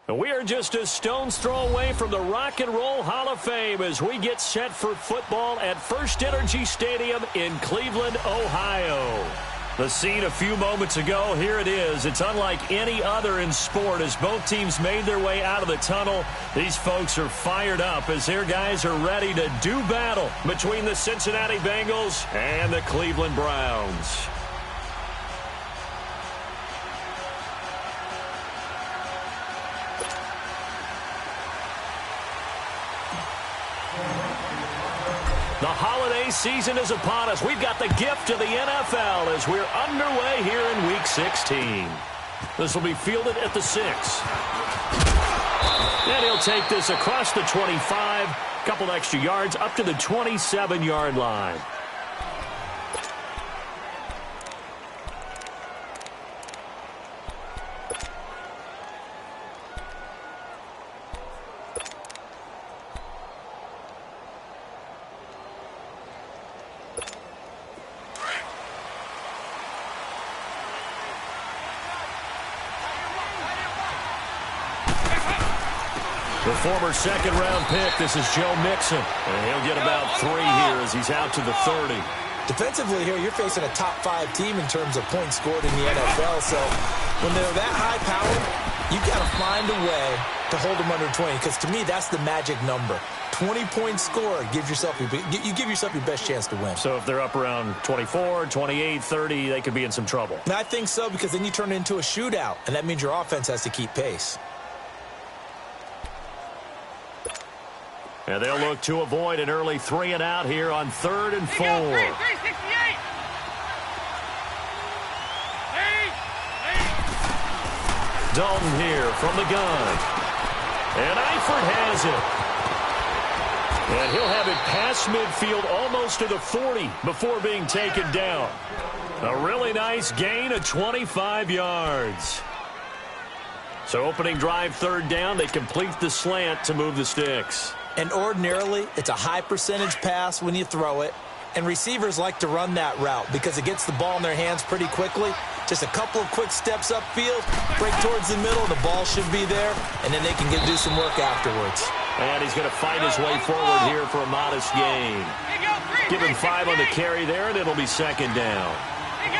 We are just a stone's throw away from the Rock and Roll Hall of Fame as we get set for football at First Energy Stadium in Cleveland, Ohio. The scene a few moments ago, here it is. It's unlike any other in sport as both teams made their way out of the tunnel. These folks are fired up as their guys are ready to do battle between the Cincinnati Bengals and the Cleveland Browns. The holiday season is upon us. We've got the gift of the NFL as we're underway here in Week 16. This will be fielded at the 6. And he'll take this across the 25, a couple extra yards up to the 27-yard line. The former second-round pick, this is Joe Mixon. And he'll get about 3 here as he's out to the 30. Defensively here, you're facing a top-5 team in terms of points scored in the NFL. So when they're that high-powered, you've got to find a way to hold them under 20. Because to me, that's the magic number. 20-point score gives yourself you give yourself your best chance to win. So if they're up around 24, 28, 30, they could be in some trouble. And I think so, because then you turn it into a shootout, and that means your offense has to keep pace. And they'll look to avoid an early 3 and out here on 3rd and 4. Dalton here from the gun. And Eifert has it. And he'll have it past midfield almost to the 40 before being taken down. A really nice gain of 25 yards. So opening drive 3rd down, they complete the slant to move the sticks. And ordinarily, it's a high percentage pass when you throw it. And receivers like to run that route because it gets the ball in their hands pretty quickly. Just a couple of quick steps upfield, break towards the middle, the ball should be there, and then they can do some work afterwards. And he's going to fight his way forward here for a modest gain. Give him 5 on the carry there, and it'll be 2nd down.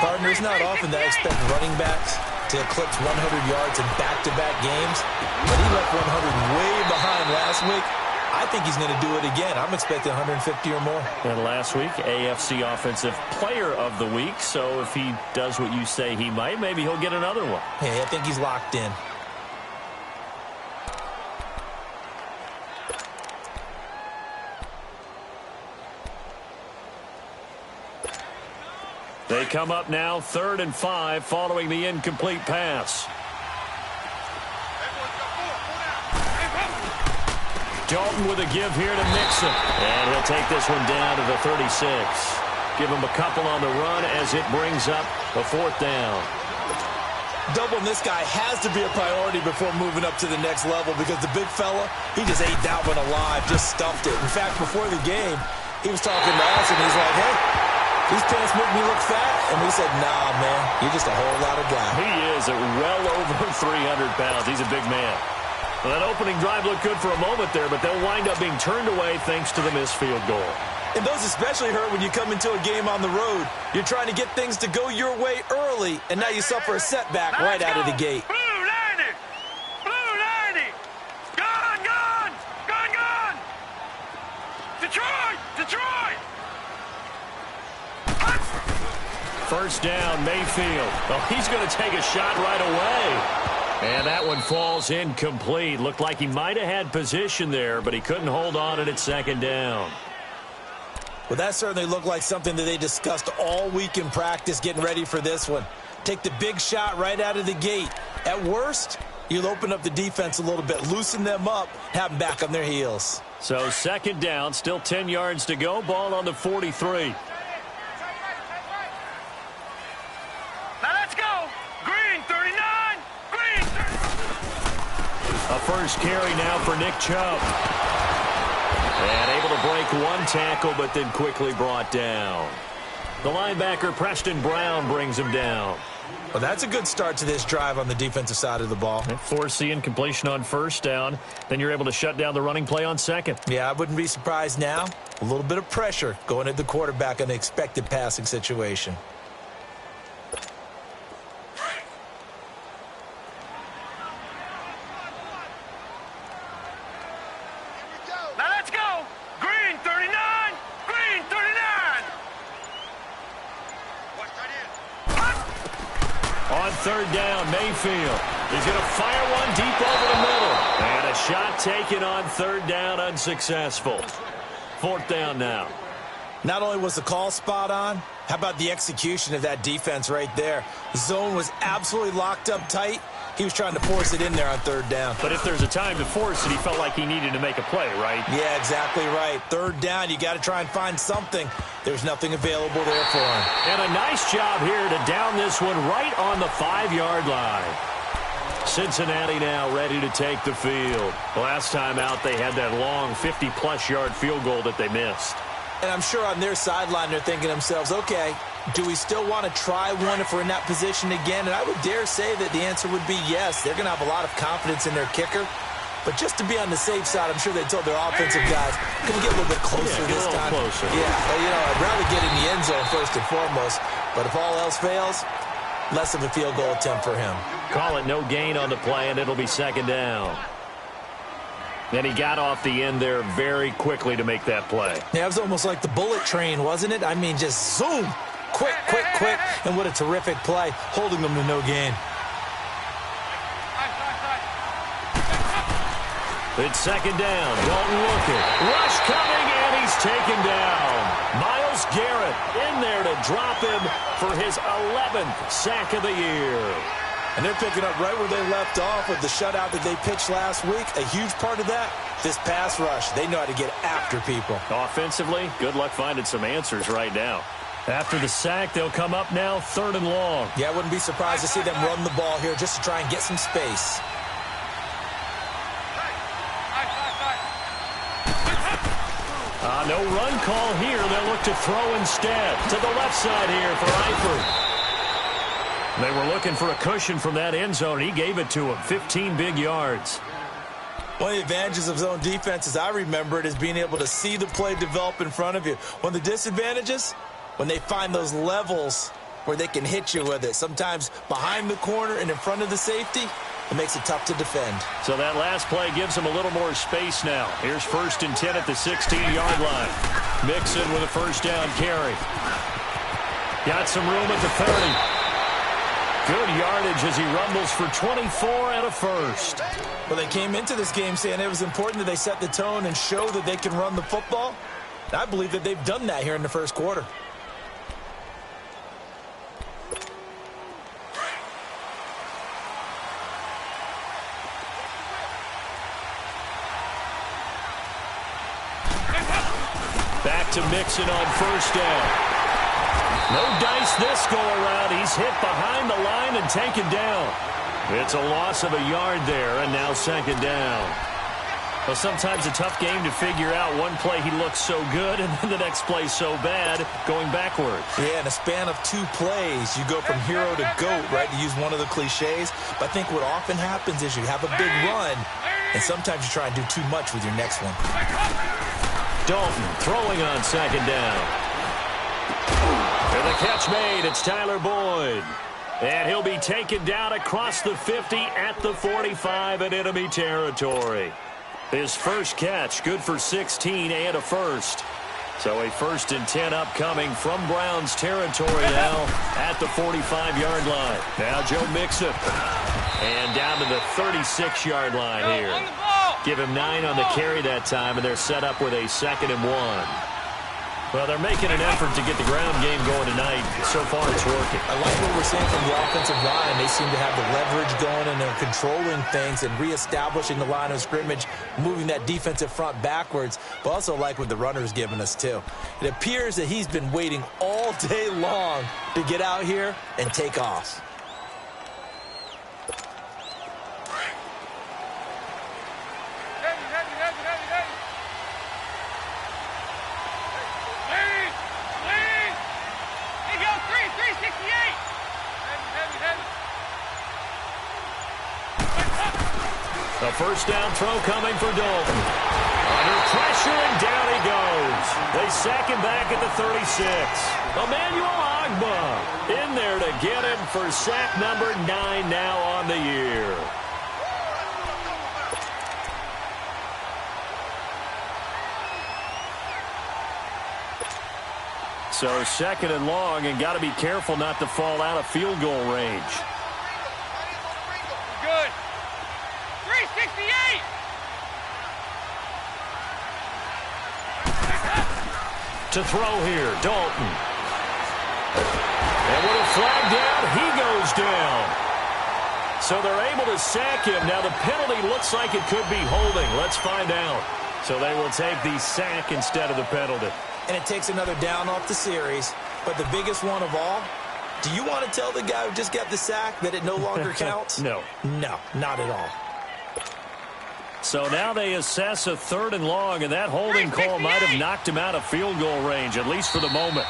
Partner, it's not often that I expect running backs to eclipse 100 yards in back-to-back games, but he left 100 way behind last week. I think he's going to do it again. I'm expecting 150 or more. And last week, AFC Offensive Player of the Week. So if he does what you say he might, maybe he'll get another one. Hey, I think he's locked in. They come up now 3rd and 5 following the incomplete pass. Dalton with a give here to Mixon. And he'll take this one down to the 36. Give him a couple on the run as it brings up a 4th down. Doubling this guy has to be a priority before moving up to the next level because the big fella, he just ate that one alive, just stuffed it. In fact, before the game, he was talking to us and he's like, hey, these pants make me look fat. And we said, nah, man, you're just a whole lot of guy. He is at well over 300 pounds. He's a big man. Well, that opening drive looked good for a moment there, but they'll wind up being turned away thanks to the missed field goal. And those especially hurt when you come into a game on the road. You're trying to get things to go your way early, and now you suffer a setback right out of the gate. Blue 90! Blue 90! Gone, gone! Gone, gone! Detroit! Detroit! First down, Mayfield. Oh, he's going to take a shot right away. And that one falls incomplete. Looked like he might have had position there, but he couldn't hold on and it's 2nd down. Well, that certainly looked like something that they discussed all week in practice getting ready for this one. Take the big shot right out of the gate. At worst, you'll open up the defense a little bit, loosen them up, have them back on their heels. So 2nd down, still 10 yards to go. Ball on the 43. Now let's go! Green 39! Green 39! A first carry now for Nick Chubb. And able to break one tackle, but then quickly brought down. The linebacker, Preston Brown, brings him down. Well, that's a good start to this drive on the defensive side of the ball. Force the incompletion on first down. Then you're able to shut down the running play on second. Yeah, I wouldn't be surprised now. A little bit of pressure going at the quarterback in an expected passing situation. Now let's go. Green 39. Green 39. On third down, Mayfield. He's going to fire one deep over the middle. And a shot taken on third down, unsuccessful. Fourth down now. Not only was the call spot on, how about the execution of that defense right there? The zone was absolutely locked up tight. He was trying to force it in there on third down. But if there's a time to force it, he felt like he needed to make a play, right? Yeah, exactly right. Third down, you got to try and find something. There's nothing available there for him. And a nice job here to down this one right on the 5-yard line. Cincinnati now ready to take the field. Last time out, they had that long 50-plus yard field goal that they missed. And I'm sure on their sideline they're thinking to themselves, okay, do we still want to try one if we're in that position again? And I would dare say that the answer would be yes. They're going to have a lot of confidence in their kicker. But just to be on the safe side, I'm sure they told their offensive guys, going to get a little bit closer this time. Closer. Yeah, but, I'd rather get in the end zone first and foremost. But if all else fails, less of a field goal attempt for him. Call it no gain on the play, and it'll be second down. And he got off the end there very quickly to make that play. Yeah, it was almost like the bullet train, wasn't it? I mean, just zoom. Quick, quick, quick. And what a terrific play, holding them to no gain. It's second down. Dalton looking. Rush coming, and he's taken down. Myles Garrett in there to drop him for his 11th sack of the year. And they're picking up right where they left off with the shutout that they pitched last week. A huge part of that, this pass rush. They know how to get after people. Offensively, good luck finding some answers right now. After the sack, they'll come up now third and long. Yeah, I wouldn't be surprised to see them run the ball here just to try and get some space. No run call here. They'll look to throw instead. To the left side here for Eifert. They were looking for a cushion from that end zone. He gave it to him. 15 big yards. One of the advantages of zone defense, as I remember it, is being able to see the play develop in front of you. One of the disadvantages, when they find those levels where they can hit you with it. Sometimes behind the corner and in front of the safety, it makes it tough to defend. So that last play gives them a little more space now. Here's 1st and 10 at the 16-yard line. Mixon with a first down carry. Got some room at the 30. Good yardage as he rumbles for 24 and a first. Well, they came into this game saying it was important that they set the tone and show that they can run the football. I believe that they've done that here in the first quarter. Back to Mixon on first down. No dice this go-around. He's hit behind the line and taken down. It's a loss of a yard there, and now second down. Well, sometimes a tough game to figure out. One play he looks so good, and then the next play so bad, going backwards. Yeah, in a span of 2 plays, you go from hero to GOAT, right, to use one of the cliches. But I think what often happens is you have a big run, and sometimes you try and do too much with your next one. Dalton throwing on second down. And the catch made. It's Tyler Boyd. And he'll be taken down across the 50 at the 45 in enemy territory. His first catch, good for 16 and a first. So a 1st and 10 upcoming from Browns territory now at the 45-yard line. Now Joe Mixon. And down to the 36-yard line here. Give him 9 on the carry that time, and they're set up with a 2nd and 1. Well, they're making an effort to get the ground game going tonight. So far, it's working. I like what we're seeing from the offensive line. They seem to have the leverage going, and they're controlling things and reestablishing the line of scrimmage, moving that defensive front backwards, but also like what the runner's giving us, too. It appears that he's been waiting all day long to get out here and take off. A first down throw coming for Dalton. Under pressure, and down he goes. They sack him back at the 36. Emmanuel Ogbah in there to get him for sack number 9 now on the year. So second and long, and got to be careful not to fall out of field goal range. Good. 368. To throw here, Dalton. And with a flag down, he goes down. So they're able to sack him. Now the penalty looks like it could be holding. Let's find out. So they will take the sack instead of the penalty. And it takes another down off the series. But the biggest one of all, do you want to tell the guy who just got the sack that it no longer counts? No. No, not at all. So now they assess a third and long, and that holding call might have knocked him out of field goal range, at least for the moment.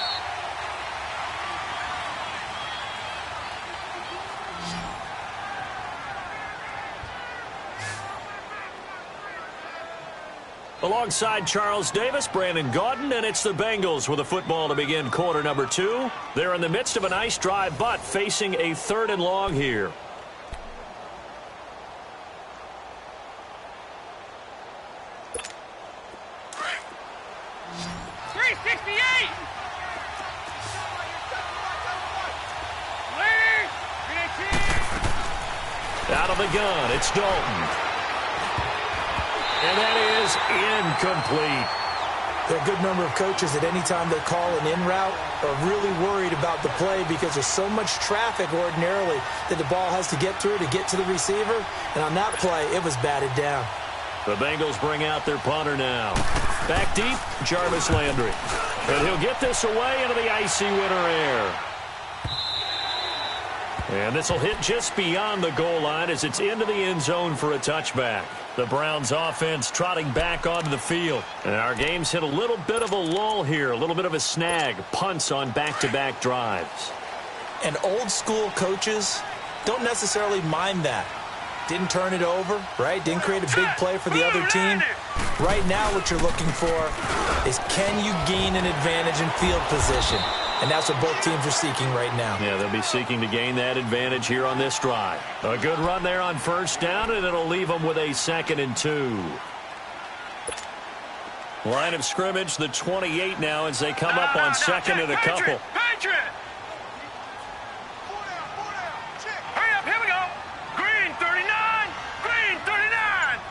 Alongside Charles Davis, Brandon Gaudin, and it's the Bengals with a football to begin quarter number 2. They're in the midst of a nice drive, but facing a third and long here. Out of the gun, it's Dalton. And that is incomplete. There are a good number of coaches that any time they call an in route are really worried about the play because there's so much traffic ordinarily that the ball has to get through to get to the receiver. And on that play, it was batted down. The Bengals bring out their punter now. Back deep, Jarvis Landry. And he'll get this away into the icy winter air. And this will hit just beyond the goal line as it's into the end zone for a touchback. The Browns offense trotting back onto the field. And our game's hit a little bit of a lull here, a little bit of a snag. Punts on back-to-back drives. And old school coaches don't necessarily mind that. Didn't turn it over, right? Didn't create a big play for the other team. Right now what you're looking for is can you gain an advantage in field position? And that's what both teams are seeking right now. Yeah, they'll be seeking to gain that advantage here on this drive. A good run there on first down, and it'll leave them with a 2nd and 2. Line of scrimmage, the 28 now as they come up on second and a couple. Patriot! Hurry up, here we go. Green 39, green 39.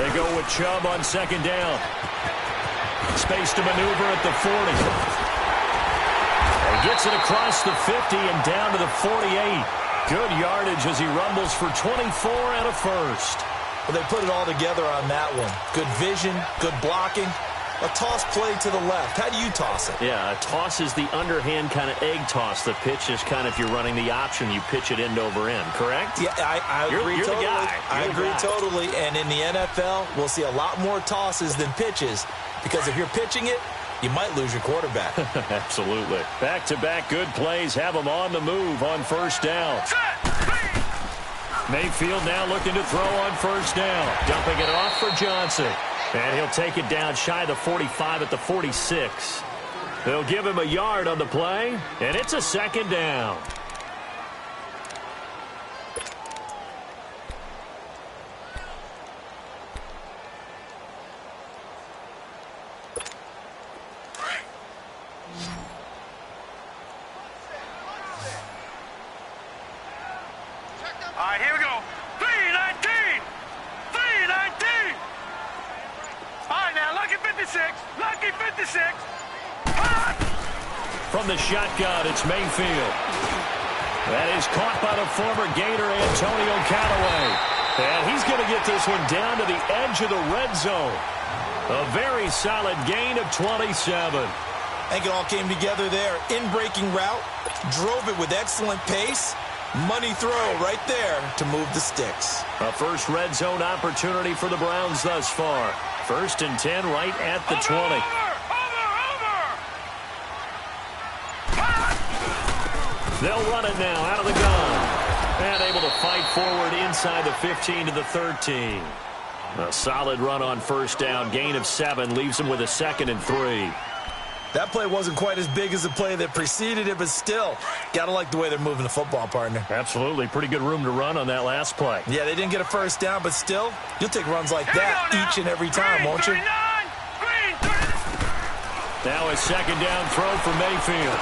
They go with Chubb on second down. Space to maneuver at the 40. He gets it across the 50 and down to the 48. Good yardage as he rumbles for 24 and a first. Well, they put it all together on that one. Good vision, good blocking. A toss play to the left. How do you toss it? Yeah, a toss is the underhand kind of egg toss. The pitch is kind of, if you're running the option, you pitch it end over end, correct? Yeah, I agree totally. The guy. I agree totally. And in the NFL, we'll see a lot more tosses than pitches because if you're pitching it, you might lose your quarterback. Absolutely. Back-to-back good plays have them on the move on first down. Mayfield now looking to throw on first down. Dumping it off for Johnson. And he'll take it down shy of the 45 at the 46. They'll give him a yard on the play, and it's a 2nd down. All right, here we go. 319! 319! All right, now, lucky 56. Lucky 56. From the shotgun, it's Mayfield. That is caught by the former Gator, Antonio Callaway. And he's going to get this one down to the edge of the red zone. A very solid gain of 27. I think it all came together there. In-breaking route, drove it with excellent pace. Money throw right there to move the sticks. A first red zone opportunity for the Browns thus far. 1st and 10 right at the 20. They'll run it now out of the gun. And able to fight forward inside the 15 to the 13. A solid run on first down. Gain of 7 leaves him with a 2nd and 3. That play wasn't quite as big as the play that preceded it, but still, got to like the way they're moving the football, partner. Absolutely. Pretty good room to run on that last play. Yeah, they didn't get a first down, but still, you'll take runs like that each and every time, won't you? Now a second down throw for Mayfield.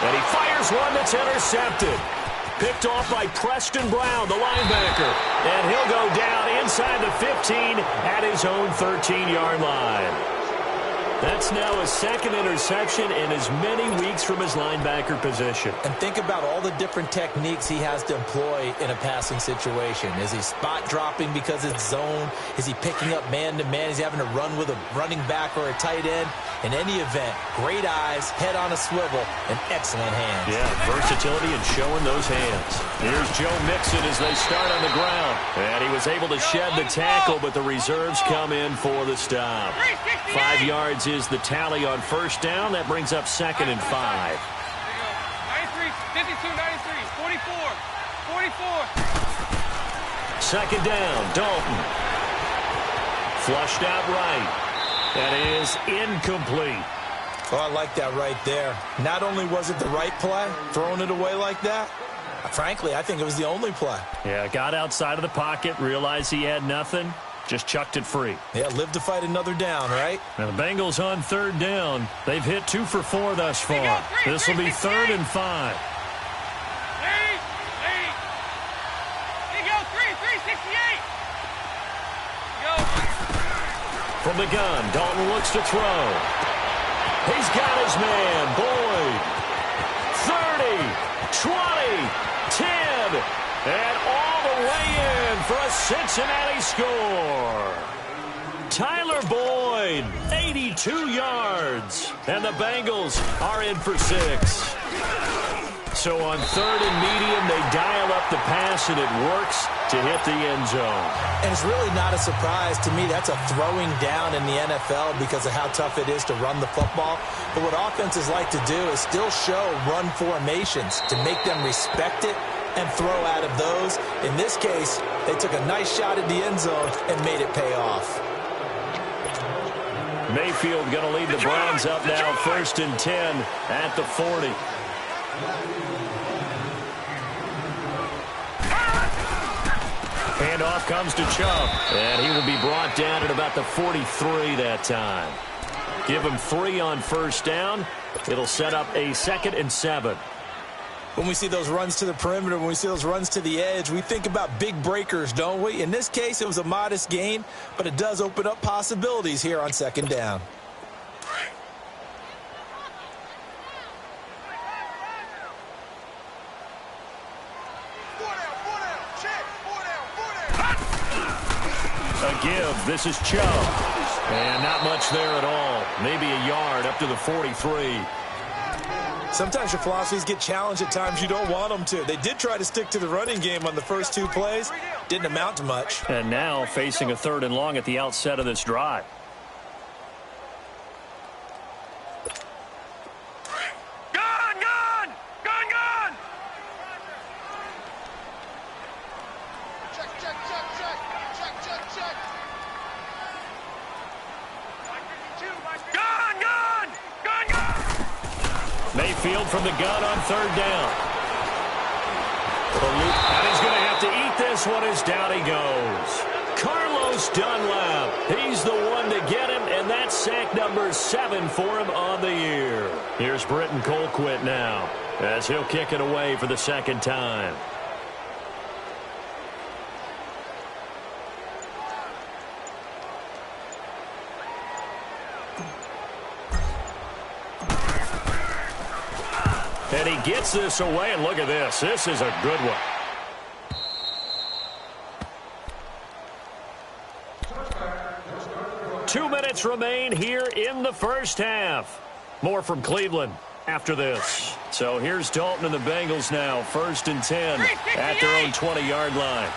And he fires one that's intercepted. Picked off by Preston Brown, the linebacker. And he'll go down inside the 15 at his own 13-yard line. That's now a 2nd interception in as many weeks from his linebacker position. And think about all the different techniques he has to employ in a passing situation. Is he spot dropping because it's zone? Is he picking up man-to-man? Is he having to run with a running back or a tight end? In any event, great eyes, head on a swivel, and excellent hands. Yeah, versatility and showing those hands. Here's Joe Mixon as they start on the ground. And he was able to shed the tackle, but the reserves come in for the stop. 5 yards is the tally on first down. That brings up 2nd and 5. 93, 52, 93, 44. Second down, Dalton. Flushed out right. That is incomplete. Oh, I like that right there. Not only was it the right play, throwing it away like that, frankly, I think it was the only play. Yeah, got outside of the pocket, realized he had nothing, just chucked it free. Yeah, live to fight another down, right? Now the Bengals on third down. They've hit 2 for 4 thus far. This will be 3rd and 5. From the gun, Dalton looks to throw. He's got his man, Boyd. 30, 20, 10, and all the way in for a Cincinnati score. Tyler Boyd, 82 yards, and the Bengals are in for 6. So on 3rd and medium, they dial up the pass, and it works to hit the end zone. And it's really not a surprise to me. That's a throwing down in the NFL because of how tough it is to run the football. But what offenses like to do is still show run formations to make them respect it and throw out of those. In this case, they took a nice shot at the end zone and made it pay off. Mayfield going to lead the Browns up now, 1st and 10 at the 40. Handoff comes to Chubb, and he will be brought down at about the 43 that time. Give him 3 on first down. It'll set up a 2nd and 7. When we see those runs to the perimeter, when we see those runs to the edge, we think about big breakers, don't we? In this case, it was a modest gain, but it does open up possibilities here on 2nd down. A give. This is Chubb. And not much there at all. Maybe a yard up to the 43. Sometimes your philosophies get challenged at times you don't want them to. They did try to stick to the running game on the first 2 plays. Didn't amount to much. And now facing a 3rd and long at the outset of this drive. Mayfield from the gun on 3rd down. And he's going to have to eat this one as down he goes. Carlos Dunlap, he's the one to get him, and that's sack number 7 for him on the year. Here's Britton Colquitt now, as he'll kick it away for the 2nd time. And he gets this away, and look at this. This is a good one. Two minutes remain here in the first half. More from Cleveland after this. So here's Dalton and the Bengals now. 1st and 10 at their own 20-yard line.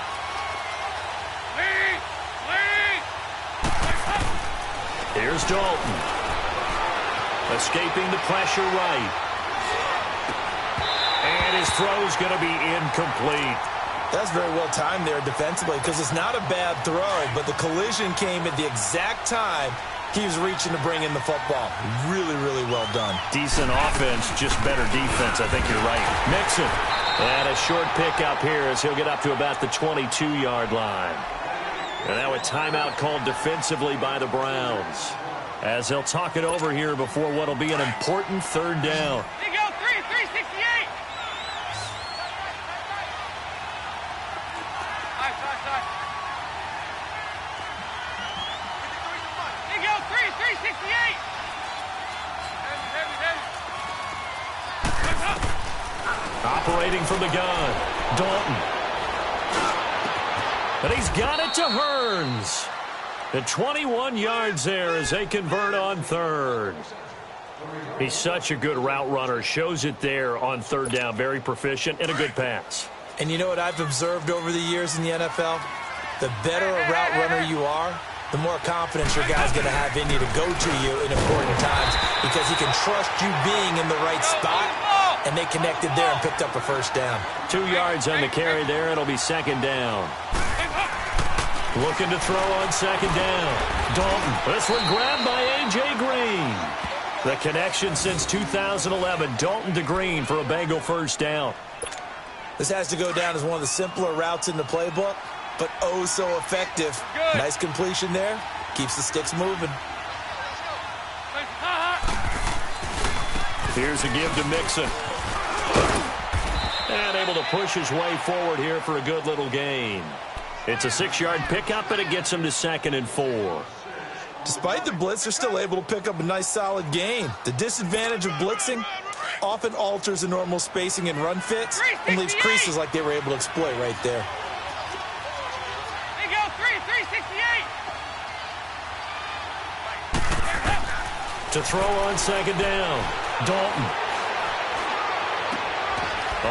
Here's Dalton. Escaping the pressure right. And his throw's going to be incomplete. That's very well timed there defensively because it's not a bad throw, but the collision came at the exact time he was reaching to bring in the football. Really, really well done. Decent offense, just better defense. I think you're right. Mixon. And a short pickup here as he'll get up to about the 22-yard line. And now a timeout called defensively by the Browns, as they'll talk it over here before what will be an important third down. Here you go, 368. Side. Here you go, 368. Heavy. Operating from the gun, Dalton. And he's got it to Hearns. The 21 yards there as they convert on third. He's such a good route runner. Shows it there on third down. Very proficient and a good pass. And you know what I've observed over the years in the NFL? The better a route runner you are, the more confidence your guy's going to have in you to go to you in important times because he can trust you being in the right spot, and they connected there and picked up a first down. 2 yards on the carry there. It'll be second down. Looking to throw on second down. Dalton. This one grabbed by A.J. Green. The connection since 2011. Dalton to Green for a Bengal first down. This has to go down as one of the simpler routes in the playbook, but oh so effective. Nice completion there. Keeps the sticks moving. Here's a give to Mixon. And able to push his way forward here for a good little gain. It's a 6-yard pickup, and it gets him to second and 4. Despite the blitz, they're still able to pick up a nice solid gain. The disadvantage of blitzing often alters the normal spacing and run fits and leaves creases like they were able to exploit right there. Here you go, 368. To throw on second down, Dalton.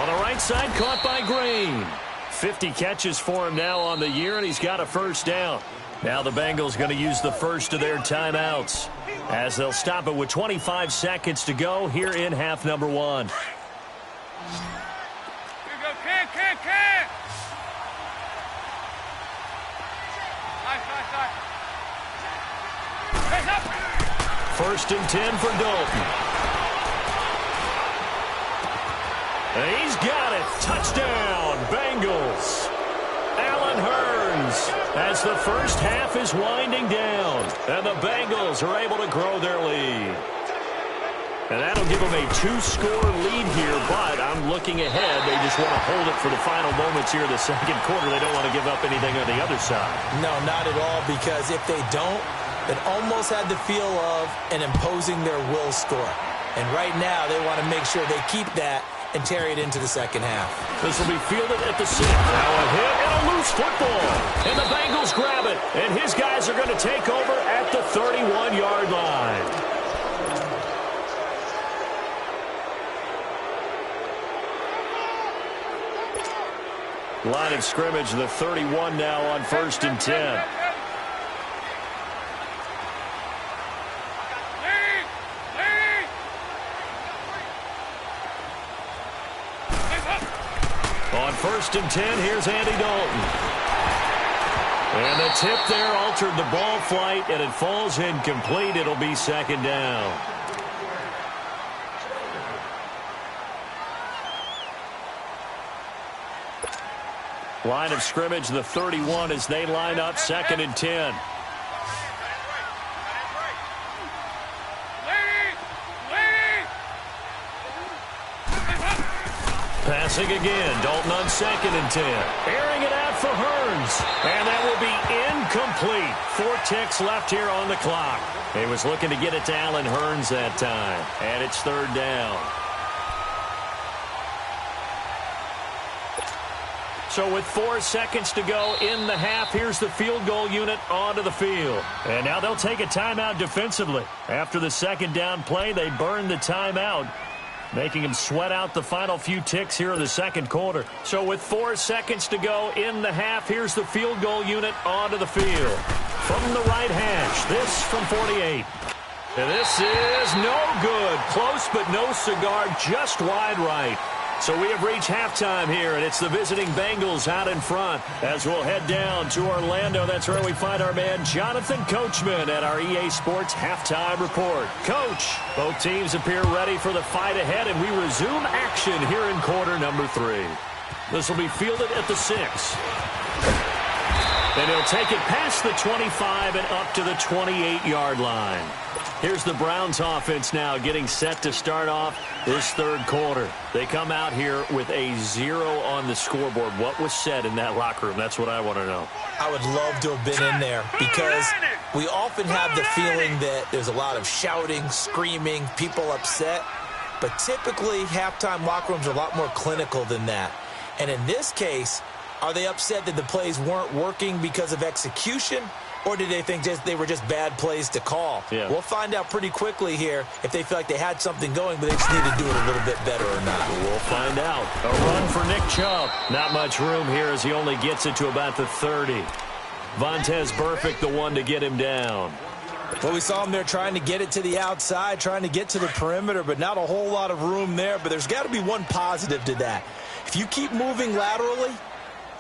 On the right side, caught by Green. 50 catches for him now on the year, and he's got a first down. Now the Bengals going to use the first of their timeouts as they'll stop it with 25 seconds to go here in half number 1. Here you go, can. Side. Heads up. First and 10 for Dalton. And he's got it. Touchdown, Bengals. Allen Hearns as the first half is winding down. And the Bengals are able to grow their lead. And that'll give them a 2-score lead here, but I'm looking ahead. They just want to hold it for the final moments here in the second quarter. They don't want to give up anything on the other side. No, not at all, because if they don't, it almost had the feel of an imposing their will score. And right now, they want to make sure they keep that and carry it into the second half. This will be fielded at the 6. Now a hit and a loose football. And the Bengals grab it. And his guys are going to take over at the 31-yard line. Line of scrimmage, the 31 now on first and 10. On first and 10, here's Andy Dalton. And the tip there altered the ball flight, and it falls incomplete. It'll be second down. Line of scrimmage, the 31, as they line up second and 10. Passing again, Dalton on second and 10. Airing it out for Hearns. And that will be incomplete. 4 ticks left here on the clock. He was looking to get it to Allen Hearns that time. And it's third down. So with 4 seconds to go in the half, here's the field goal unit onto the field. And now they'll take a timeout defensively. After the second down play, they burn the timeout, making them sweat out the final few ticks here in the second quarter. So with 4 seconds to go in the half, here's the field goal unit onto the field. From the right hash, this from 48. And this is no good. Close but no cigar, just wide right. So we have reached halftime here, and it's the visiting Bengals out in front. As we'll head down to Orlando, that's where we find our man Jonathan Coachman at our EA Sports Halftime Report. Coach, both teams appear ready for the fight ahead, and we resume action here in quarter number 3. This will be fielded at the 6. And he'll take it past the 25 and up to the 28-yard line. Here's the Browns offense now getting set to start off this third quarter. They come out here with a 0 on the scoreboard. What was said in that locker room? That's what I want to know. I would love to have been in there because we often have the feeling that there's a lot of shouting, screaming, people upset. But typically, halftime locker rooms are a lot more clinical than that. And in this case, are they upset that the plays weren't working because of execution? Or did they think they were just bad plays to call? Yeah. We'll find out pretty quickly here if they feel like they had something going, but they just need to do it a little bit better or not. We'll find out. A run for Nick Chubb. Not much room here as he only gets it to about the 30. Vontaze Burfict, the one to get him down. Well, we saw him there trying to get it to the outside, trying to get to the perimeter, but not a whole lot of room there. But there's got to be one positive to that. If you keep moving laterally,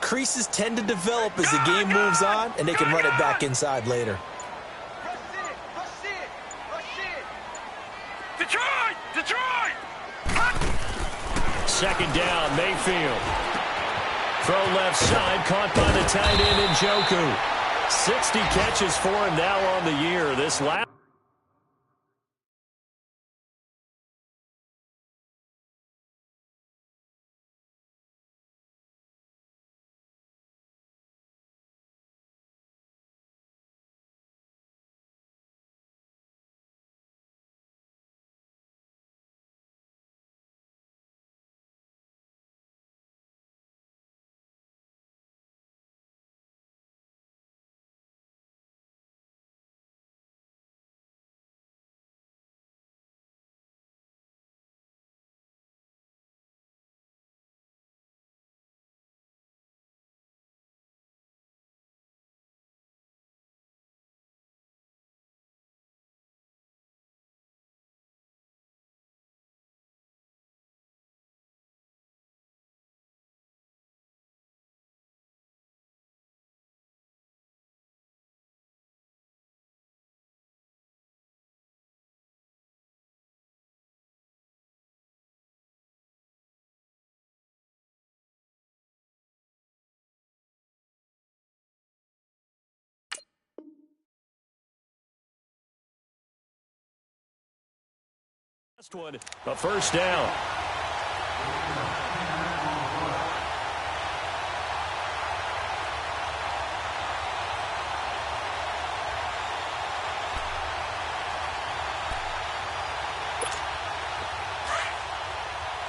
creases tend to develop as the game moves on, and they can run it back inside later. Detroit! Detroit! Second down, Mayfield. Throw left side, caught by the tight end Njoku. 60 catches for him now on the year. This last one, a first down.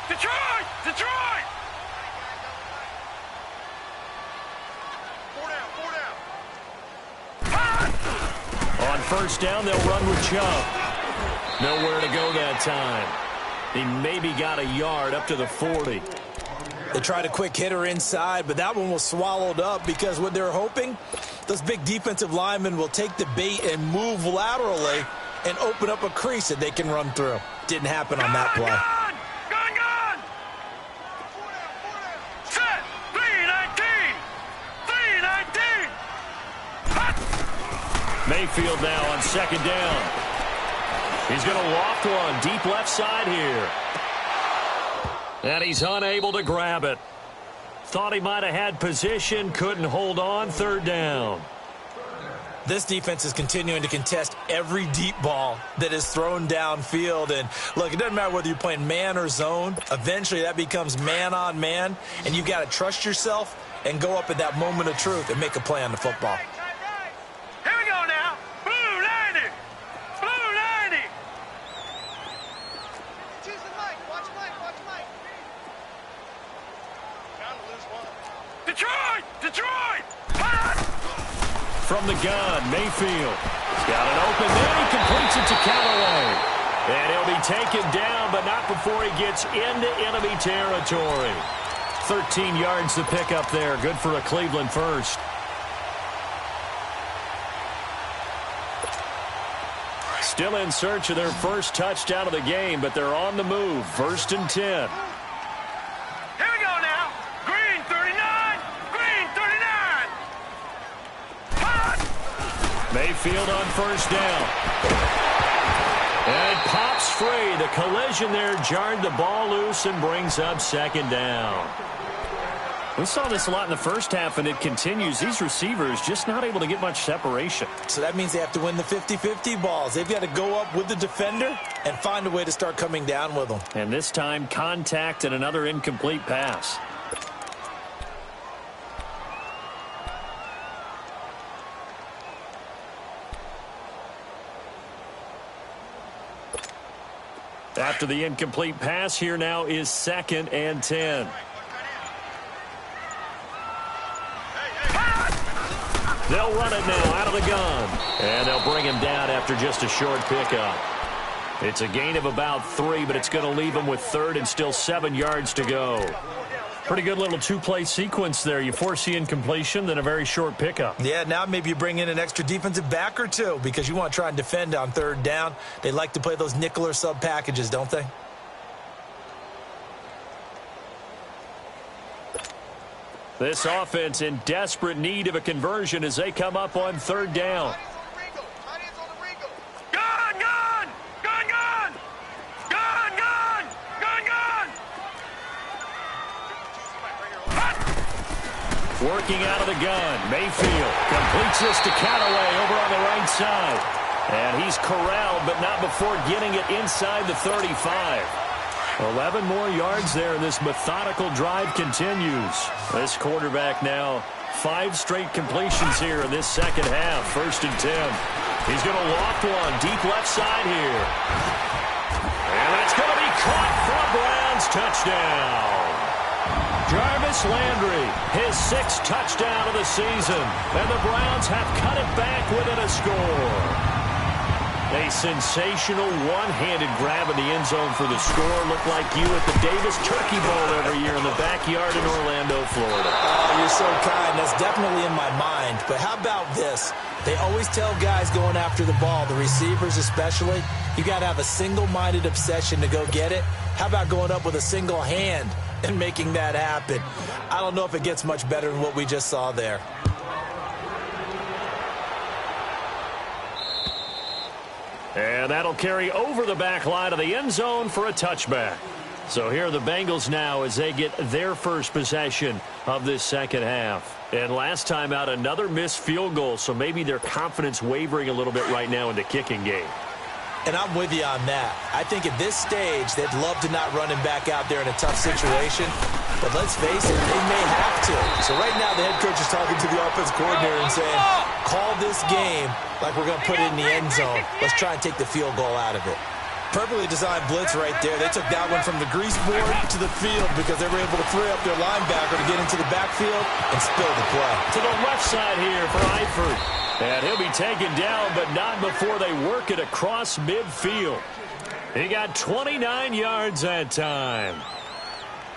Detroit! Detroit! 4 down. On first down, they'll run with Chubb. Nowhere to go that time. He maybe got a yard up to the 40. They tried a quick hitter inside, but that one was swallowed up because what they're hoping, those big defensive linemen will take the bait and move laterally and open up a crease that they can run through. Didn't happen on that play. Gone! Set! 3-19! 3-19! Mayfield now on second down. He's going to loft one deep left side here. And he's unable to grab it. Thought he might have had position, couldn't hold on, third down. This defense is continuing to contest every deep ball that is thrown downfield. And, look, it doesn't matter whether you're playing man or zone. Eventually that becomes man on man, and you've got to trust yourself and go up at that moment of truth and make a play on the football. Here we go now. Blue 90! Blue 90! Choose the mic. Watch Mike. Bound to lose one. Detroit! Detroit! From the gun, Mayfield. He's got it open there. He completes it to Callaway. And he'll be taken down, but not before he gets into enemy territory. 13 yards to pick up there. Good for a Cleveland first. Still in search of their first touchdown of the game, but they're on the move. 1st and 10. Mayfield on first down. And it pops free. The collision there jarred the ball loose and brings up second down. We saw this a lot in the first half, and it continues. These receivers just not able to get much separation. So that means they have to win the 50-50 balls. They've got to go up with the defender and find a way to start coming down with them. And this time, contact and another incomplete pass. After the incomplete pass, here now is 2nd and 10. They'll run it now out of the gun. And they'll bring him down after just a short pickup. It's a gain of about 3, but it's going to leave him with 3rd and still 7 yards to go. Pretty good little two-play sequence there. You force the incompletion, then a very short pickup. Yeah, now maybe you bring in an extra defensive back or two because you want to try and defend on 3rd down. They like to play those nickel or sub packages, don't they? This offense in desperate need of a conversion as they come up on 3rd down. Gun, gun! Gun, gun! Gun, gun! Gun, gun! Working out of the gun. Mayfield completes this to Callaway over on the right side. And he's corralled, but not before getting it inside the 35. 11 more yards there, and this methodical drive continues. This quarterback now 5 straight completions here in this second half. 1st and 10. He's going to loft one deep left side here. And that's going to be caught for a Browns touchdown. Jarvis Landry, his 6th touchdown of the season. And the Browns have cut it back within a score. A sensational one-handed grab in the end zone for the score. Looked like you at the Davis Turkey Bowl every year in the backyard in Orlando, Florida. Oh, you're so kind. That's definitely in my mind. But how about this? They always tell guys going after the ball, the receivers especially, you got to have a single-minded obsession to go get it. How about going up with a single hand and making that happen? I don't know if it gets much better than what we just saw there. And that'll carry over the back line of the end zone for a touchback. So here are the Bengals now as they get their first possession of this second half. And last time out, another missed field goal, so maybe their confidence wavering a little bit right now in the kicking game. And I'm with you on that. I think at this stage, they'd love to not run him back out there in a tough situation. But let's face it, they may have to. So right now, the head coach is talking to the offensive coordinator and saying, call this game like we're going to put it in the end zone. Let's try and take the field goal out of it. Perfectly designed blitz right there. They took that one from the grease board to the field because they were able to free up their linebacker to get into the backfield and spill the play. To the left side here for Eifert. And he'll be taken down, but not before they work it across midfield. He got 29 yards that time.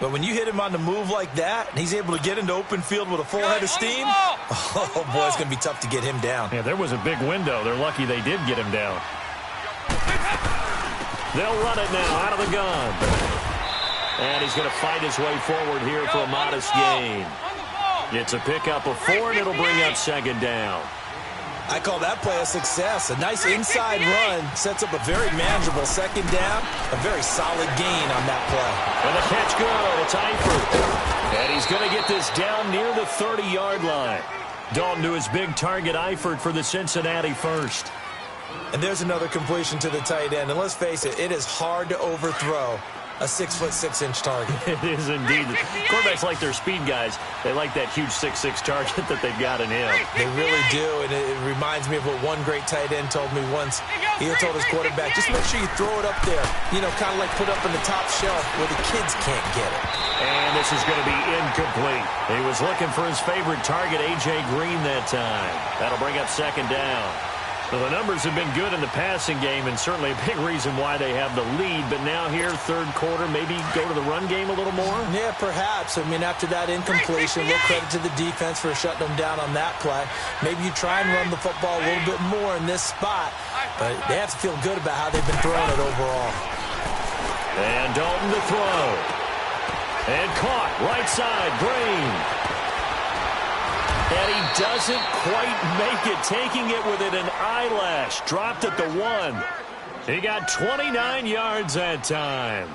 But when you hit him on the move like that, and he's able to get into open field with a full head of steam, oh, boy, it's going to be tough to get him down. Yeah, there was a big window. They're lucky they did get him down. They'll run it now out of the gun. And he's going to fight his way forward here for a modest gain. It's a pickup of 4, and it'll bring up second down. I call that play a success. A nice inside run sets up a very manageable second down. A very solid gain on that play. And the catch good. It's Eifert. And he's going to get this down near the 30-yard line. Dalton to his big target, Eifert, for the Cincinnati first. And there's another completion to the tight end. And let's face it, it is hard to overthrow a 6'6" target. It is indeed. Quarterbacks like their speed guys. They like that huge 6'6" target that they've got in him. They really do, and it reminds me of what one great tight end told me once. He had told his quarterback, just make sure you throw it up there, you know, kind of like put up in the top shelf where the kids can't get it. And this is going to be incomplete. He was looking for his favorite target, A.J. Green, that time. That'll bring up second down. So the numbers have been good in the passing game, and certainly a big reason why they have the lead. But now here, third quarter, maybe go to the run game a little more? Yeah, perhaps. I mean, after that incompletion, a little credit to the defense for shutting them down on that play. Maybe you try and run the football a little bit more in this spot. But they have to feel good about how they've been throwing it overall. And Dalton to throw. And caught, right side, Green. And he doesn't quite make it, taking it within an eyelash. Dropped at the 1. He got 29 yards that time.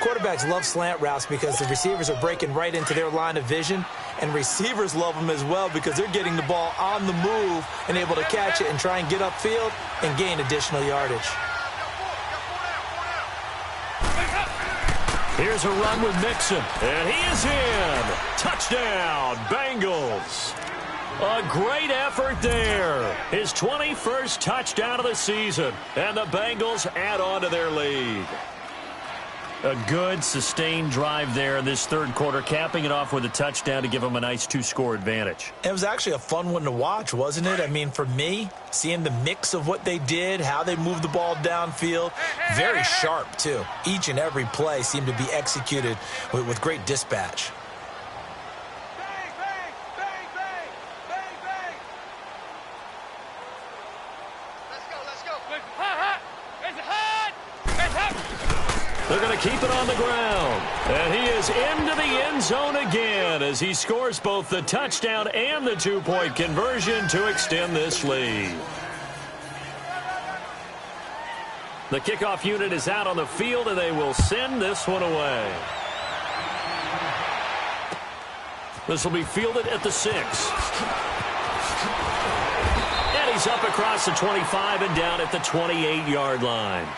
Quarterbacks love slant routes because the receivers are breaking right into their line of vision, and receivers love them as well because they're getting the ball on the move and able to catch it and try and get upfield and gain additional yardage. Here's a run with Mixon, and he is in. Touchdown, Bengals. A great effort there. His 21st touchdown of the season, and the Bengals add on to their lead. A good, sustained drive there in this third quarter, capping it off with a touchdown to give them a nice 2-score advantage. It was actually a fun one to watch, wasn't it? I mean, for me, seeing the mix of what they did, how they moved the ball downfield, very sharp, too. Each and every play seemed to be executed with great dispatch. They're going to keep it on the ground. And he is into the end zone again as he scores both the touchdown and the 2-point conversion to extend this lead. The kickoff unit is out on the field, and they will send this one away. This will be fielded at the 6. And he's up across the 25 and down at the 28-yard line.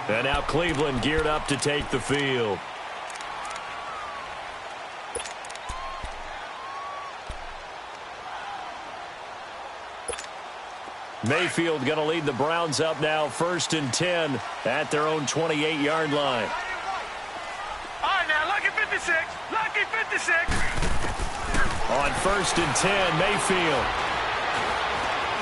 And now Cleveland geared up to take the field. Mayfield going to lead the Browns up now, 1st and 10 at their own 28-yard line. All right, now, lucky 56. Lucky 56. On 1st and 10, Mayfield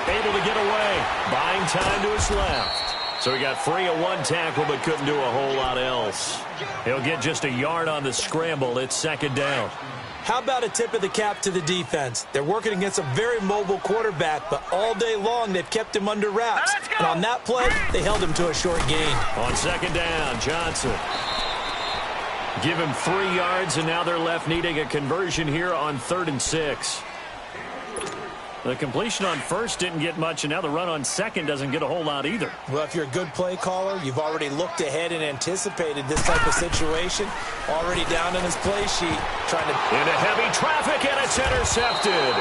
able to get away, buying time to his left. So he got free of 1 tackle but couldn't do a whole lot else. He'll get just a yard on the scramble. It's 2nd down. How about a tip of the cap to the defense? They're working against a very mobile quarterback, but all day long they've kept him under wraps. And on that play, they held him to a short gain. On 2nd down, Johnson. Give him 3 yards, and now they're left needing a conversion here on 3rd and 6. The completion on 1st didn't get much, and now the run on 2nd doesn't get a whole lot either. Well, if you're a good play caller, you've already looked ahead and anticipated this type of situation. Already down in his play sheet, trying to... Into heavy traffic, and it's intercepted.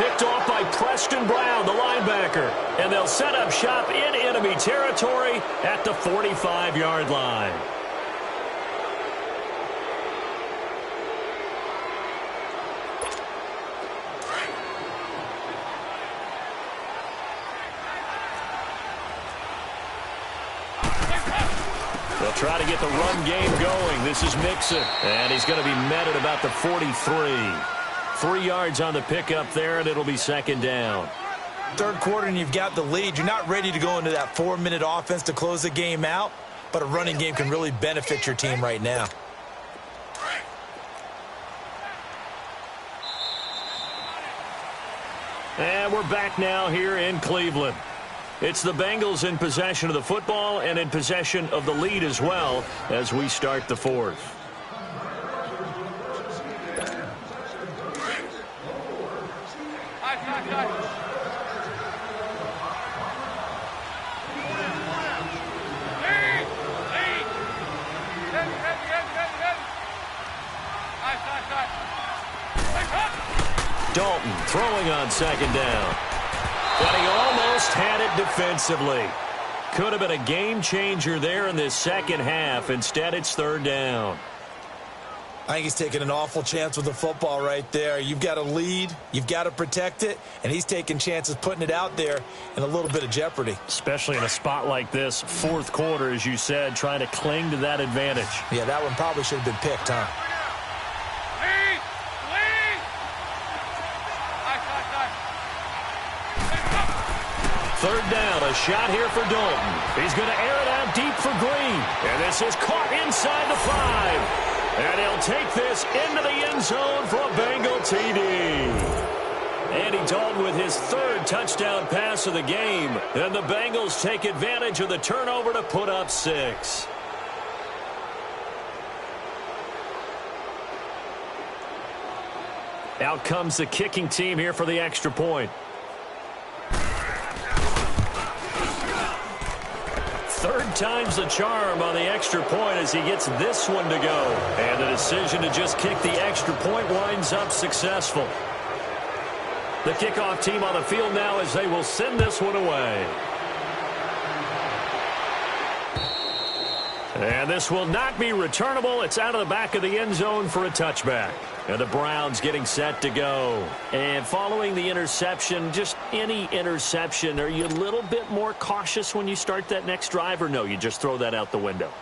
Picked off by Preston Brown, the linebacker. And they'll set up shop in enemy territory at the 45-yard line. They'll try to get the run game going. This is Mixon, and he's going to be met at about the 43. 3 yards on the pickup there, and it'll be 2nd down. Third quarter, and you've got the lead. You're not ready to go into that 4-minute offense to close the game out, but a running game can really benefit your team right now. And we're back now here in Cleveland. It's the Bengals in possession of the football and in possession of the lead as well as we start the 4th. Dalton throwing on 2nd down. But he almost had it defensively. Could have been a game changer there in this second half. Instead, it's 3rd down. I think he's taking an awful chance with the football right there. You've got a lead, you've got to protect it, and he's taking chances putting it out there in a little bit of jeopardy. Especially in a spot like this, 4th quarter, as you said, trying to cling to that advantage. Yeah, that one probably should have been picked, huh? Third down, a shot here for Dalton. He's going to air it out deep for Green. And this is caught inside the 5. And he'll take this into the end zone for a Bengal TD. Andy Dalton with his 3rd touchdown pass of the game. And the Bengals take advantage of the turnover to put up 6. Out comes the kicking team here for the extra point. Third time's the charm on the extra point as he gets this one to go. And the decision to just kick the extra point winds up successful. The kickoff team on the field now as they will send this one away. And this will not be returnable. It's out of the back of the end zone for a touchback. And the Browns getting set to go. And following the interception, just any interception, are you a little bit more cautious when you start that next drive, or no, you just throw that out the window?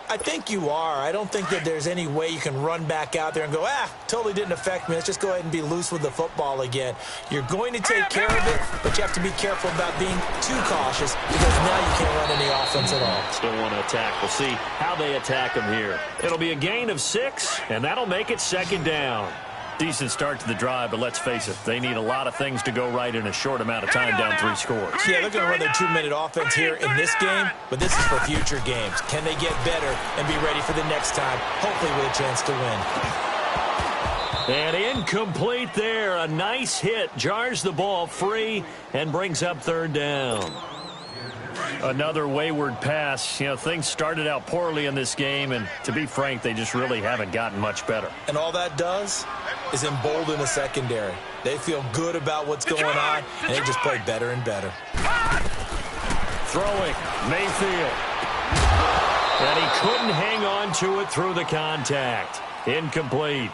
I think you are. I don't think that there's any way you can run back out there and go, totally didn't affect me. Let's just go ahead and be loose with the football again. You're going to take care of it, but you have to be careful about being too cautious because now you can't run any offense at all. Still want to attack. We'll see how they attack them here. It'll be a gain of 6, and that'll make it second down. Decent start to the drive, but let's face it, they need a lot of things to go right in a short amount of time down 3 scores. Yeah, they're going to run their 2-minute offense here in this game, but this is for future games. Can they get better and be ready for the next time, hopefully with a chance to win? And incomplete there. A nice hit. Jars the ball free and brings up third down. Another wayward pass. You know, things started out poorly in this game, and to be frank, they just really haven't gotten much better. And all that does is embolden the secondary. They feel good about what's going on, and they just play better and better. Throwing, Mayfield. And he couldn't hang on to it through the contact. Incomplete.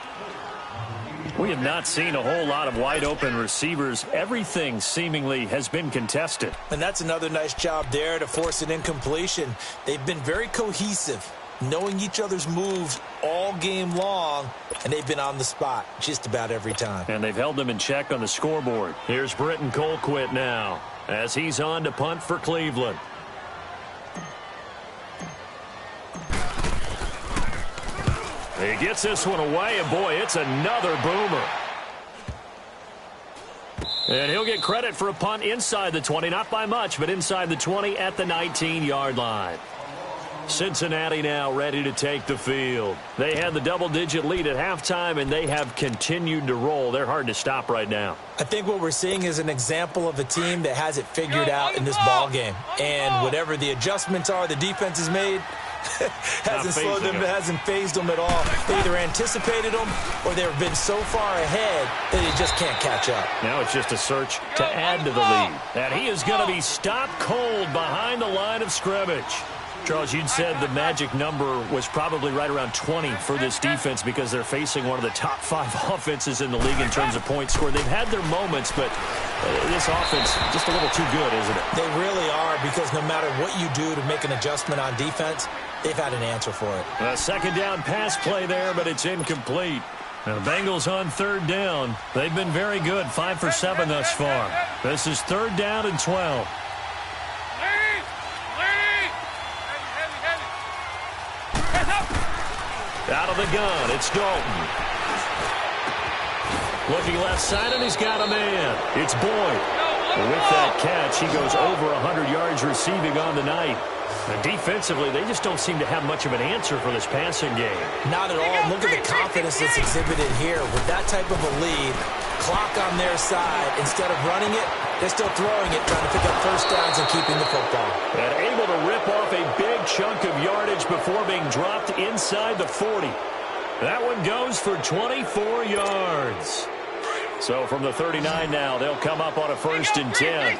We have not seen a whole lot of wide-open receivers. Everything seemingly has been contested. And that's another nice job there to force an incompletion. They've been very cohesive, knowing each other's moves all game long, and they've been on the spot just about every time. And they've held them in check on the scoreboard. Here's Britton Colquitt now as he's on to punt for Cleveland. He gets this one away, and boy, it's another boomer. And he'll get credit for a punt inside the 20, not by much, but inside the 20 at the 19-yard line. Cincinnati now ready to take the field. They had the double-digit lead at halftime, and they have continued to roll. They're hard to stop right now. I think what we're seeing is an example of a team that has it figured out in this ball game. And whatever the adjustments are the defense has made, hasn't slowed them, hasn't phased them at all. They either anticipated them or they've been so far ahead that they just can't catch up. Now it's just a search to add to the lead. And he is going to be stopped cold behind the line of scrimmage. Charles, you'd said the magic number was probably right around 20 for this defense because they're facing one of the top 5 offenses in the league in terms of points scored. They've had their moments, but this offense just a little too good, isn't it? They really are, because no matter what you do to make an adjustment on defense, they've had an answer for it. A second down pass play there, but it's incomplete. Now the Bengals on third down. They've been very good, 5 for 7 thus far. This is third down and 12. Out of the gun, it's Dalton. Looking left side, and he's got a man. It's Boyd. With that catch, he goes over 100 yards receiving on the night. And defensively, they just don't seem to have much of an answer for this passing game. Not at all. Look at the confidence that's exhibited here. With that type of a lead, clock on their side, instead of running it, they're still throwing it, trying to pick up first downs and keeping the football. And able to rip off a big chunk of yardage before being dropped inside the 40. That one goes for 24 yards. So from the 39 now, they'll come up on a 1st and 10.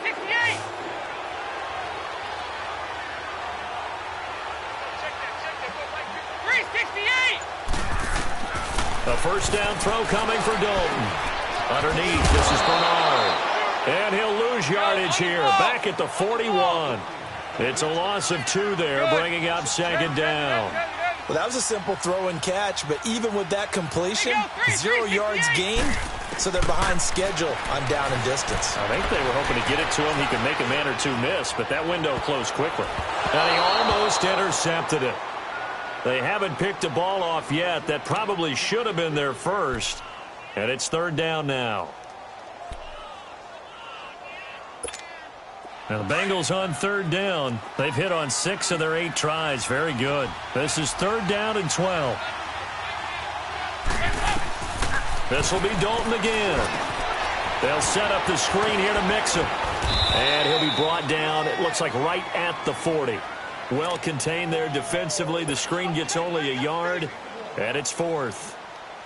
A first down throw coming for Dalton. Underneath, this is Bernard. And he'll lose yardage here, back at the 41. It's a loss of 2 there, bringing up second down. Well, that was a simple throw and catch, but even with that completion, 0 yards gained, so they're behind schedule on down and distance. I think they were hoping to get it to him. He could make a man or 2 miss, but that window closed quickly. And he almost intercepted it. They haven't picked a ball off yet. That probably should have been their first. And it's third down now. Now the Bengals on third down. They've hit on 6 of their 8 tries. Very good. This is third down and 12. This will be Dalton again. They'll set up the screen here to mix him. And he'll be brought down, it looks like right at the 40. Well contained there defensively. The screen gets only a yard, and it's 4th.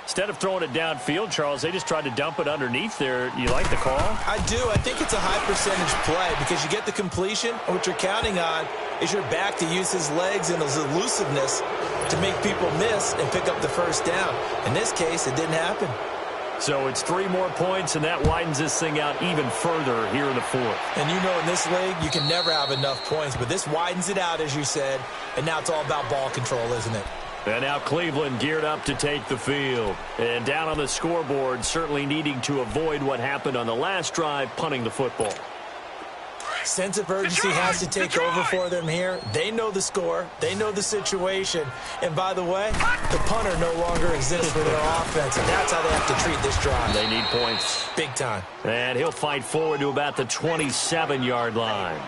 Instead of throwing it downfield, Charles, they just tried to dump it underneath there. You like the call? I do. I think it's a high percentage play because you get the completion, and what you're counting on is your back to use his legs and his elusiveness to make people miss and pick up the first down. In this case, it didn't happen. So it's 3 more points, and that widens this thing out even further here in the 4th. And you know in this league, you can never have enough points, but this widens it out, as you said, and now it's all about ball control, isn't it? And now Cleveland geared up to take the field. And down on the scoreboard, certainly needing to avoid what happened on the last drive, punting the football. Sense of urgency has to take over for them here. They know the score. They know the situation. And by the way, the punter no longer exists for their offense, and that's how they have to treat this drive. They need points. Big time. And he'll fight forward to about the 27-yard line.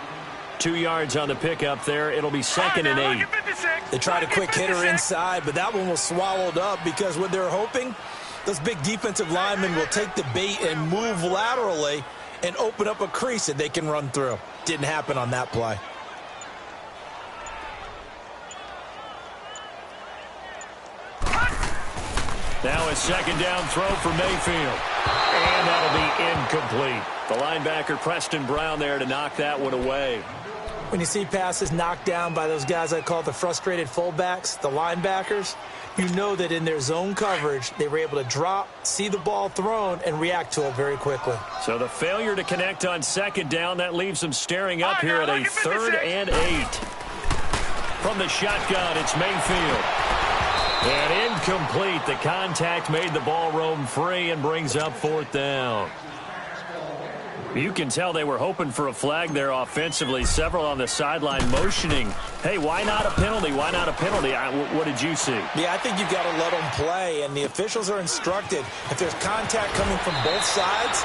2 yards on the pickup there. It'll be 2nd and 8. They tried a quick hitter inside, but that one was swallowed up because what they're hoping, those big defensive linemen will take the bait and move laterally and open up a crease that they can run through. Didn't happen on that play. Now a 2nd down throw for Mayfield. And that'll be incomplete. The linebacker, Preston Brown, there to knock that one away. When you see passes knocked down by those guys I call the frustrated fullbacks, the linebackers, you know that in their zone coverage, they were able to drop, see the ball thrown, and react to it very quickly. So the failure to connect on 2nd down, that leaves them staring up here at a 3rd and 8. From the shotgun, it's Mayfield. And incomplete. The contact made the ball roam free and brings up 4th down. You can tell they were hoping for a flag there offensively. Several on the sideline motioning. Hey, why not a penalty? Why not a penalty? What did you see? Yeah, I think you've got to let them play, and the officials are instructed. If there's contact coming from both sides,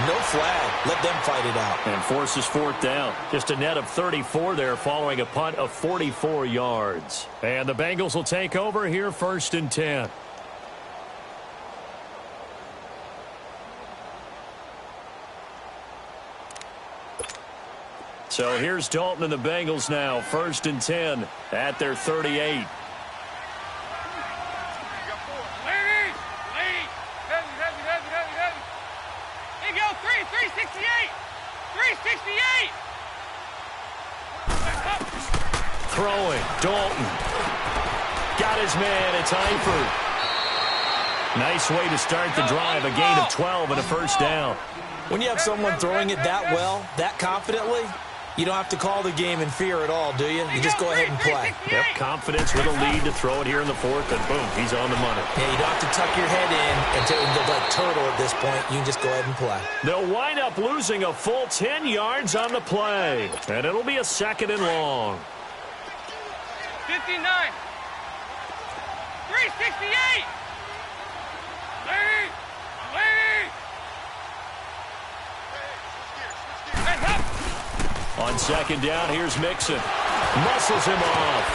no flag. Let them fight it out. And forces 4th down. Just a net of 34 there following a punt of 44 yards. And the Bengals will take over here 1st and 10. So here's Dalton and the Bengals now, 1st and 10 at their 38. Lead. Heavy. Here you go, 368. 368. Throwing, Dalton. Got his man, it's Eifert. Nice way to start the drive, a gain of 12 and a 1st down. When you have someone throwing it that well, that confidently, you don't have to call the game in fear at all, do you? You just go ahead and play. Yep, confidence with a lead to throw it here in the 4th, and boom, he's on the money. Yeah, you don't have to tuck your head in and go like turtle at this point. You can just go ahead and play. They'll wind up losing a full 10 yards on the play, and it'll be a 2nd and long. 59. 368. Lead. On 2nd down, here's Mixon. Muscles him off.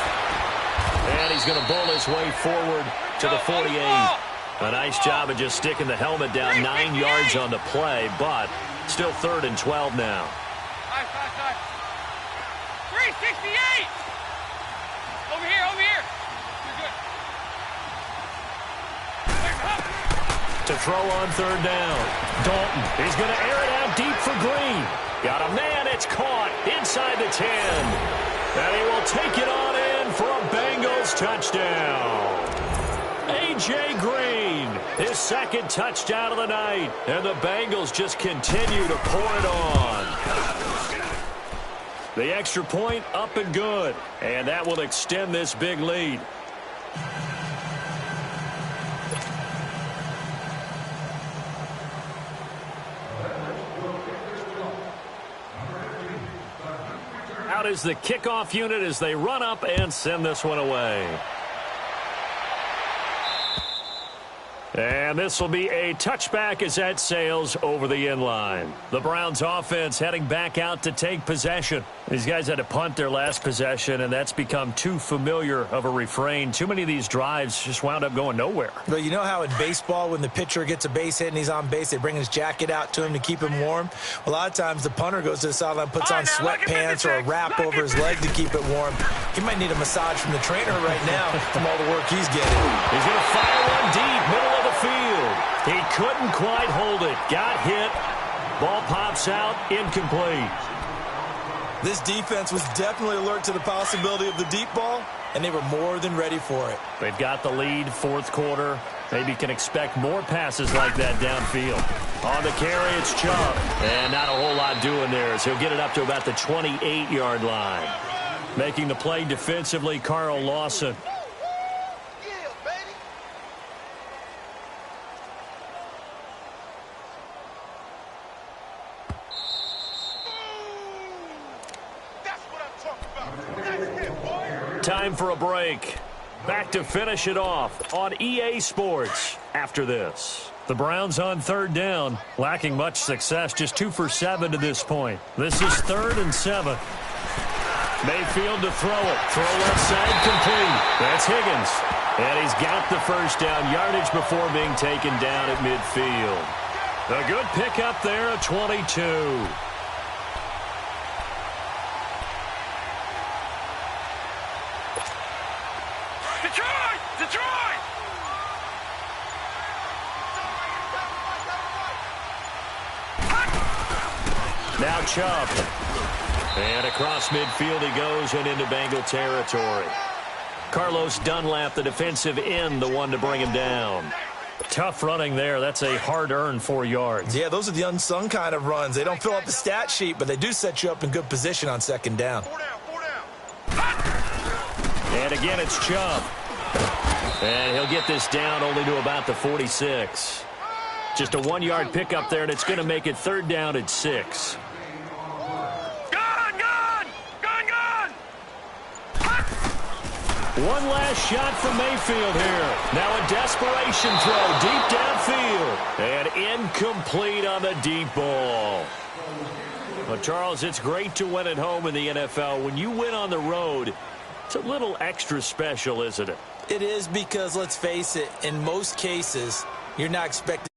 And he's going to bowl his way forward to the 48. A nice job of just sticking the helmet down 9 yards on the play, but still 3rd and 12 now. 368. Over here. You're good. To throw on 3rd down. Dalton, he's going to air it out deep for Green. Got a man, it's caught inside the 10. And he will take it on in for a Bengals touchdown. A.J. Green, his 2nd touchdown of the night. And the Bengals just continue to pour it on. The extra point up and good. And that will extend this big lead. Out is the kickoff unit as they run up and send this one away. And And this will be a touchback as that sails over the end line. The Browns offense heading back out to take possession. These guys had to punt their last possession, and that's become too familiar of a refrain. Too many of these drives just wound up going nowhere. But you know how in baseball when the pitcher gets a base hit and he's on base, they bring his jacket out to him to keep him warm? A lot of times the punter goes to the sideline, puts on sweatpants or a wrap over his leg to keep it warm. He might need a massage from the trainer right now from all the work he's getting. He's going to fire one deep, middle of the field. He couldn't quite hold it. Got hit. Ball pops out, incomplete. This defense was definitely alert to the possibility of the deep ball, and they were more than ready for it. They've got the lead, fourth quarter. Maybe can expect more passes like that downfield. On the carry, it's Chubb. And not a whole lot doing there as he'll get it up to about the 28-yard line. Making the play defensively, Carl Lawson. Time for a break. Back to finish it off on EA Sports after this. The Browns on third down, lacking much success, just 2 for 7 to this point. This is 3rd and 7. Mayfield to throw it. Throw left side complete. That's Higgins. And he's got the first down yardage before being taken down at midfield. A good pickup there at 22. Detroit! Now Chubb. And across midfield he goes and into Bengal territory. Carlos Dunlap, the defensive end, the one to bring him down. Tough running there. That's a hard-earned 4 yards. Yeah, those are the unsung kind of runs. They don't fill up the stat sheet, but they do set you up in good position on second down. 4 down. And again, it's Chubb. And he'll get this down only to about the 46. Just a 1-yard pickup there, and it's going to make it 3rd down at 6. One last shot from Mayfield here. Now a desperation throw deep downfield. And incomplete on the deep ball. Well, Charles, it's great to win at home in the NFL. When you win on the road, it's a little extra special, isn't it? It is because, let's face it, in most cases, you're not expected